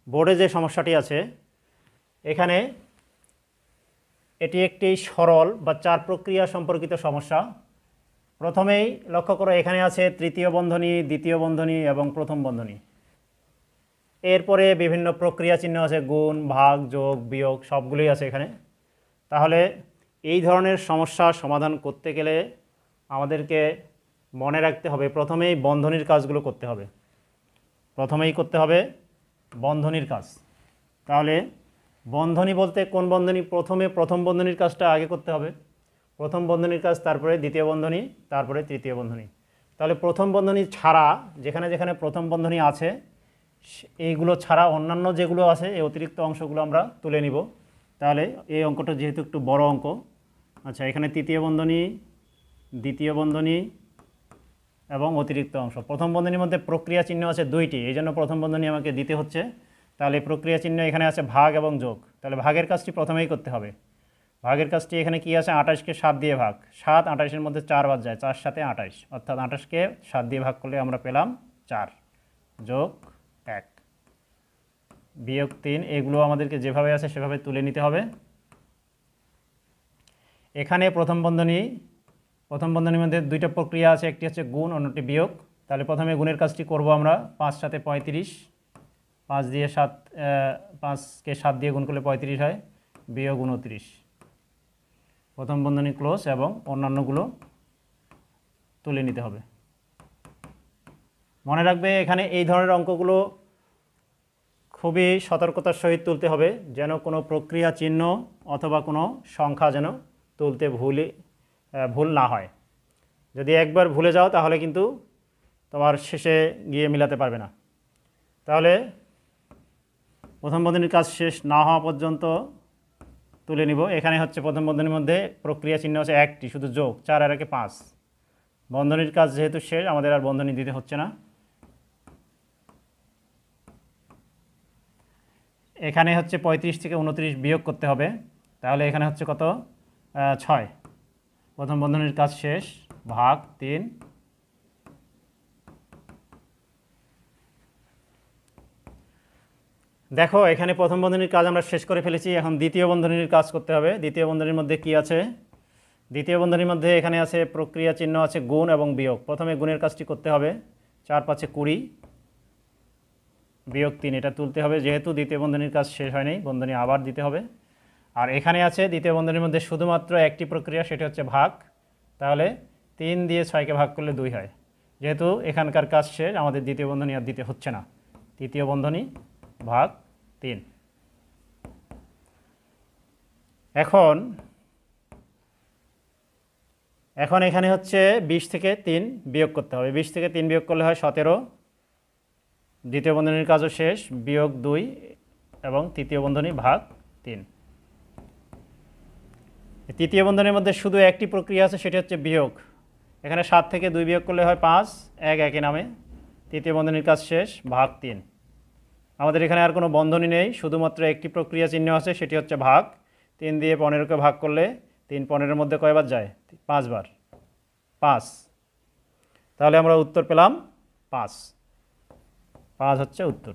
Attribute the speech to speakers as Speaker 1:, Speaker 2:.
Speaker 1: বোর্ডে যে সমস্যাটি আছে এখানে এটি একটি সরল বা চার প্রক্রিয়া সম্পর্কিত সমস্যা। প্রথমেই লক্ষ্য করো এখানে আছে তৃতীয় বন্ধনী, দ্বিতীয় বন্ধনী এবং প্রথম বন্ধনী। এরপরে বিভিন্ন প্রক্রিয়া চিহ্ন আছে, গুণ, ভাগ, যোগ, বিয়োগ সবগুলোই আছে এখানে। তাহলে এই ধরনের সমস্যা সমাধান করতে গেলে আমাদেরকে মনে রাখতে হবে প্রথমেই বন্ধনীর কাজগুলো করতে হবে। প্রথমেই করতে হবে বন্ধনীর কাজ। তাহলে বন্ধনী বলতে কোন বন্ধনী? প্রথম বন্ধনীর কাজটা আগে করতে হবে। প্রথম বন্ধনীর কাজ, তারপরে দ্বিতীয় বন্ধনী, তারপরে তৃতীয় বন্ধনী। তাহলে প্রথম বন্ধনী ছাড়া যেখানে যেখানে প্রথম বন্ধনী আছে এইগুলো ছাড়া অন্যান্য যেগুলো আছে এই অতিরিক্ত অংশগুলো আমরা তুলে নিব। তাহলে এই অঙ্কটা যেহেতু একটু বড় অঙ্ক, আচ্ছা এখানে তৃতীয় বন্ধনী, দ্বিতীয় বন্ধনী এবং অতিরিক্ত অংশ। প্রথম বন্ধনীর মধ্যে প্রক্রিয়া চিহ্ন আছে দুইটি, এই জন্য প্রথম বন্ধনী আমাকে দিতে হচ্ছে। তাহলে প্রক্রিয়া চিহ্ন এখানে আছে ভাগ এবং যোগ। তাহলে ভাগের কাজটি প্রথমেই করতে হবে। ভাগের কাজটি এখানে কি আছে? 28কে 7 দিয়ে ভাগ। 7 28-এর মধ্যে 4 বাদ যায়, 4 7 28, অর্থাৎ 28কে 7 দিয়ে ভাগ করলে আমরা পেলাম 4, যোগ 1, বিয়োগ 3। এগুলো আমাদেরকে যেভাবে আছে সেভাবে তুলে নিতে হবে। এখানে প্রথম বন্ধনীর মধ্যে দুইটা প্রক্রিয়া আছে, একটি হচ্ছে গুণ, অন্যটি বিয়োগ। তাহলে প্রথমে গুণের কাজটি করব আমরা। 5 7 35, 5কে 7 দিয়ে গুণ করলে 35 হয়, বিয়োগ 29। প্রথম বন্ধনী ক্লোজ এবং অন্যান্যগুলো তুলে নিতে হবে। মনে রাখবে এখানে এই ধরনের অঙ্কগুলো খুবই সতর্কতার সহিত তুলতে হবে, যেন কোনো প্রক্রিয়া চিহ্ন অথবা কোনো সংখ্যা যেন তুলতে ভুল না হয়। যদি একবার ভুলে যাও তাহলে কিন্তু তোমার শেষে গিয়ে মিলাতে পারবে না। তাহলে প্রথম বন্ধনীর কাজ শেষ না হওয়া পর্যন্ত তুলে নিব। এখানে হচ্ছে প্রথম বন্ধনীর মধ্যে প্রক্রিয়া চিহ্ন আছে একটি, শুধু যোগ, 4 আর 1 5। বন্ধনীর কাজ যেহেতু শেষ, আমাদের আর বন্ধনী দিতে হচ্ছে না। এখানে হচ্ছে 35 থেকে 29 বিয়োগ করতে হবে। তাহলে এখানে হচ্ছে কত? 6। প্রথম বন্ধনীর কাজ শেষ, ভাগ 3। দেখো এখানে প্রথম বন্ধনীর কাজ আমরা শেষ করে ফেলেছি। এখন দ্বিতীয় বন্ধনীর কাজ করতে হবে। দ্বিতীয় বন্ধনীর মধ্যে কি আছে? দ্বিতীয় বন্ধনীর মধ্যে এখানে আছে প্রক্রিয়া চিহ্ন আছে গুণ এবং বিয়োগ। প্রথমে গুণের কাজটি করতে হবে। 4 5 20, বিয়োগ 3, এটা তুলতে হবে। যেহেতু দ্বিতীয় বন্ধনীর কাজ শেষ হয়নি, বন্ধনী আবার দিতে হবে। আর এখানে আছে দ্বিতীয় বন্ধনীর মধ্যে শুধুমাত্র একটি প্রক্রিয়া, সেটা হচ্ছে ভাগ। তাহলে 3 দিয়ে 6কে ভাগ করলে 2 হয়। যেহেতু এখানকার কাজ শেষ, আমাদের দ্বিতীয় বন্ধনী আর দিতে হচ্ছে না। তৃতীয় বন্ধনী ভাগ 3। এখন এখানে হচ্ছে 20 থেকে 3 বিয়োগ করতে হবে। 20 থেকে 3 বিয়োগ করলে হয় 17। দ্বিতীয় বন্ধনীর কাজও শেষ, বিয়োগ 2 এবং তৃতীয় বন্ধনী ভাগ 3। তৃতীয় বন্ধনীর মধ্যে শুধু একটি প্রক্রিয়া আছে, সেটা হচ্ছে বিয়োগ। এখানে 7 থেকে 2 বিয়োগ করলে হয় 5, 1 একই নামে। তৃতীয় বন্ধনীর কাজ শেষ, ভাগ 3। আমাদের এখানে আর কোনো বন্ধনী নেই, শুধুমাত্র একটি প্রক্রিয়া চিহ্ন আছে, সেটি হচ্ছে ভাগ। 3 দিয়ে 15কে ভাগ করলে 3 15-এর মধ্যে কয়বার যায়? 5 বার, 5। তাহলে আমরা উত্তর পেলাম 5। 5 হচ্ছে উত্তর।